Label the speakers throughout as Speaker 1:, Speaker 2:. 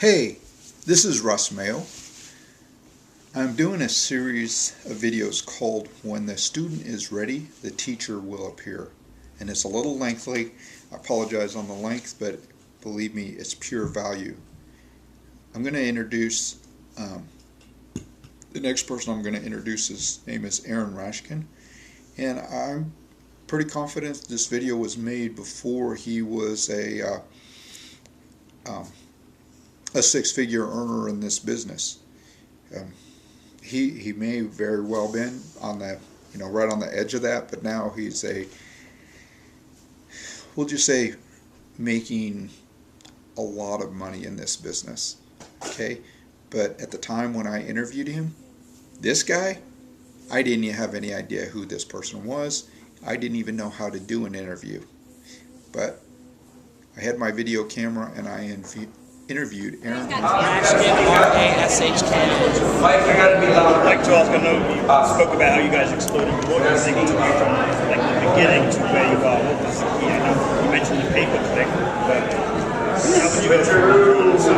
Speaker 1: Hey, this is Russ Mayo. I'm doing a series of videos called When the Student is Ready, the Teacher Will Appear. And it's a little lengthy. I apologize on the length, but believe me, it's pure value. I'm going to introduce, the next person I'm going to introduce, his name is Aaron Rashkin. And I'm pretty confident this video was made before he was a six-figure earner in this business. He may very well been on the right on the edge of that, but now he's we'll just say making a lot of money in this business. Okay, but at the time when I interviewed him, this guy, I didn't even have any idea who this person was. I didn't even know how to do an interview, but I had my video camera and I interviewed Aaron.
Speaker 2: Rashkin, R-A-S-H-K-N. I'd like to ask, I know you spoke about how you guys exploded. What do you think took you from like the beginning to where you are? What was the key? I know you mentioned the paper click, but how would you go from 1 to,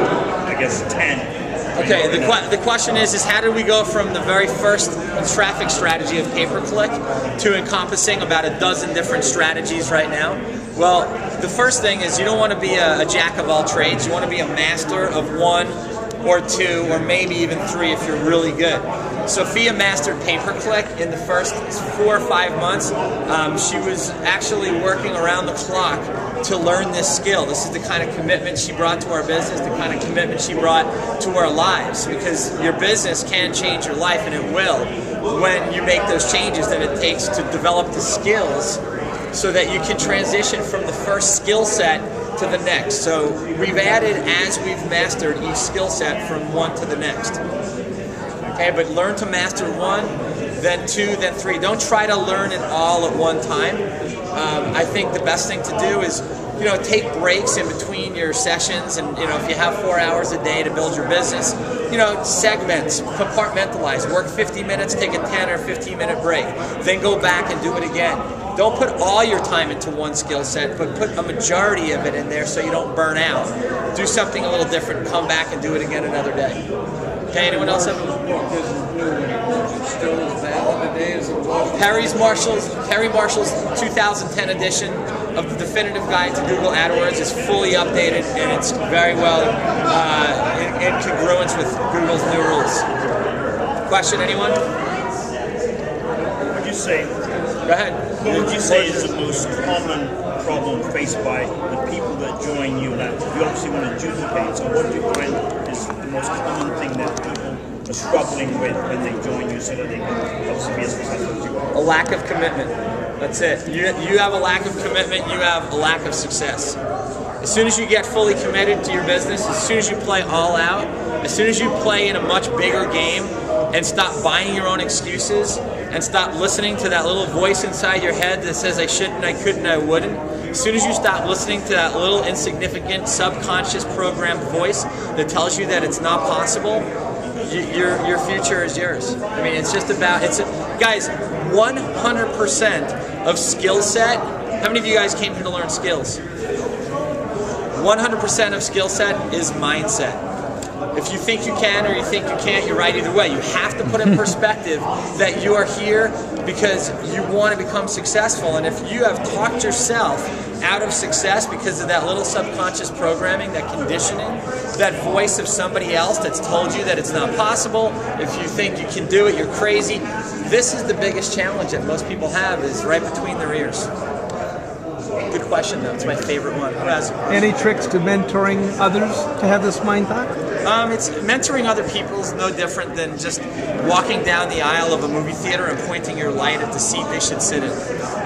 Speaker 2: I guess, 10?
Speaker 3: Okay, the question is how did we go from the very first traffic strategy of pay-per-click to encompassing about a dozen different strategies right now? Well, the first thing is you don't want to be a jack of all trades. You want to be a master of one or two or maybe even three if you're really good. Sophia mastered pay-per-click in the first 4 or 5 months. She was actually working around the clock to learn this skill. This is the kind of commitment she brought to our business, the kind of commitment she brought to our lives, because your business can change your life, and it will when you make those changes that it takes to develop the skills so that you can transition from the first skill set to the next. So we've added as we've mastered each skill set from one to the next. Okay, but learn to master one, then two, then three. Don't try to learn it all at one time. I think the best thing to do is, take breaks in between your sessions, and if you have 4 hours a day to build your business, segments, compartmentalize. Work 50 minutes, take a 10 or 15-minute break, then go back and do it again. Don't put all your time into one skill set, but put a majority of it in there so you don't burn out. Do something a little different, come back and do it again another day. Okay, anyone else have Perry Marshall's 2010 edition of the Definitive Guide to Google AdWords is fully updated, and it's very well in congruence with Google's new rules. Question, anyone?
Speaker 2: What would you say?
Speaker 3: Go ahead.
Speaker 2: What would you say is the most common problem faced by the people that join you? That you obviously want to duplicate. So what do you find is the most common thing that people are struggling with when they join you, so that they can obviously be as successful as you are?
Speaker 3: A lack of commitment. That's it. You have a lack of commitment, you have a lack of success. As soon as you get fully committed to your business, as soon as you play all out, as soon as you play in a much bigger game and stop buying your own excuses and stop listening to that little voice inside your head that says I shouldn't, I couldn't, I wouldn't, as soon as you stop listening to that little insignificant subconscious programmed voice that tells you that it's not possible, your future is yours. I mean, it's just about, guys, 100% of skill set. How many of you guys came here to learn skills? 100% of skill set is mindset. If you think you can or you think you can't, you're right either way. You have to put in perspective that you are here because you want to become successful. And if you have talked yourself out of success because of that little subconscious programming, that conditioning, that voice of somebody else that's told you that it's not possible, if you think you can do it, you're crazy. This is the biggest challenge that most people have, is right between their ears. Good question, though. It's my favorite one. Russ?
Speaker 4: Any tricks to mentoring others to have this mind thought?
Speaker 3: It's mentoring other people is no different than just walking down the aisle of a movie theater and pointing your light at the seat they should sit in.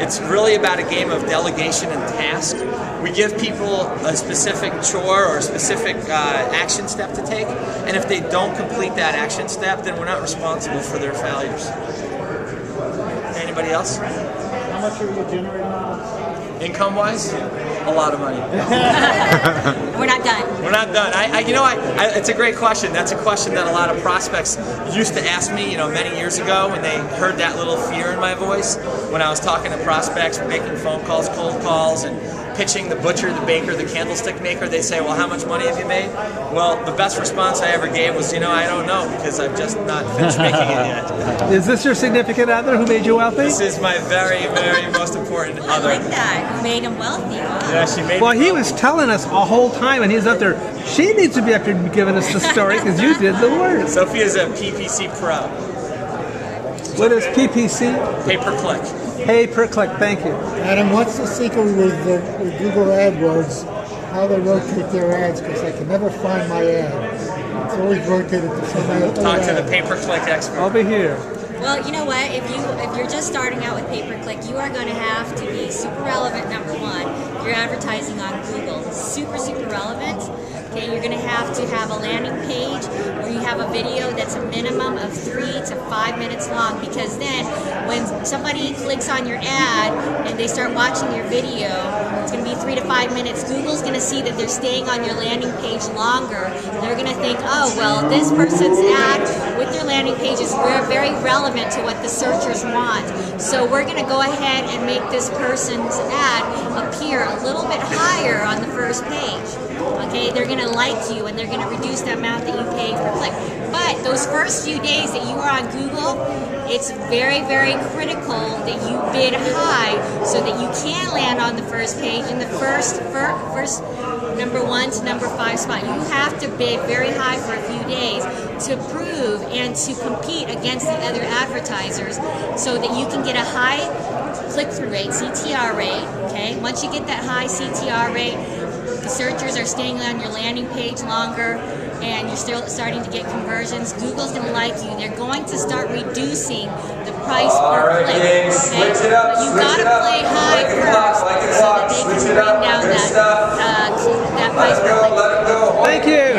Speaker 3: It's really about a game of delegation and task. We give people a specific chore or a specific action step to take, and if they don't complete that action step, then we're not responsible for their failures. Anybody else?
Speaker 4: How much are you generating now?
Speaker 3: Income-wise? A lot of money.
Speaker 5: We're not done.
Speaker 3: We're not done. It's a great question. That's a question that a lot of prospects used to ask me, many years ago when they heard that little fear in my voice when I was talking to prospects, making phone calls, cold calls, and pitching the butcher, the baker, the candlestick maker, they say, well, how much money have you made? Well, the best response I ever gave was, you know, I don't know, because I've just not finished making it yet.
Speaker 4: Is this your significant other who made you wealthy?
Speaker 3: This is my very, very most important
Speaker 5: I
Speaker 3: other.
Speaker 5: like that. You made him wealthy. Wow.
Speaker 3: Yeah, she made
Speaker 4: Well,
Speaker 3: me
Speaker 4: he was telling us a whole time, and he's up there. She needs to be up here giving us the story because you did the work.
Speaker 3: Sophia's a PPC pro.
Speaker 4: What is PPC?
Speaker 3: Pay-per-click.
Speaker 4: Pay per click. Thank you.
Speaker 6: Adam, what's the secret with Google AdWords, how they rotate their ads? Because I can never find my ad. It's always rotated to some other
Speaker 3: Talk to the
Speaker 6: ad.
Speaker 3: pay-per-click expert.
Speaker 4: Over here.
Speaker 5: Well, you know what? If you're just starting out with pay-per-click, you are going to have to be super relevant. Number one, you're advertising on Google. Super relevant. Okay, you're going to have a landing page where you have a video that's a minimum of 3 to 5 minutes long, because then when somebody clicks on your ad and they start watching your video, it's going to be 3 to 5 minutes. Google's going to see that they're staying on your landing page longer. They're going to think, oh, well, this person's ad with their landing page is very relevant to what the searchers want. So we're going to go ahead and make this person's ad appear a little bit higher on the first page. Okay, they're going to like you, and they're going to reduce the amount that you pay per click. But those first few days that you are on Google, it's very critical that you bid high so that you can land on the first page in the first number 1 to number 5 spot. You have to bid very high for a few days to prove and to compete against the other advertisers so that you can get a high click-through rate, CTR rate. Okay, once you get that high CTR rate, the searchers are staying on your landing page longer, and you're still starting to get conversions. Google's going to like you. They're going to start reducing the price per click. Okay? But you've got to play high first so that they can bring down that price per click.
Speaker 4: Thank you.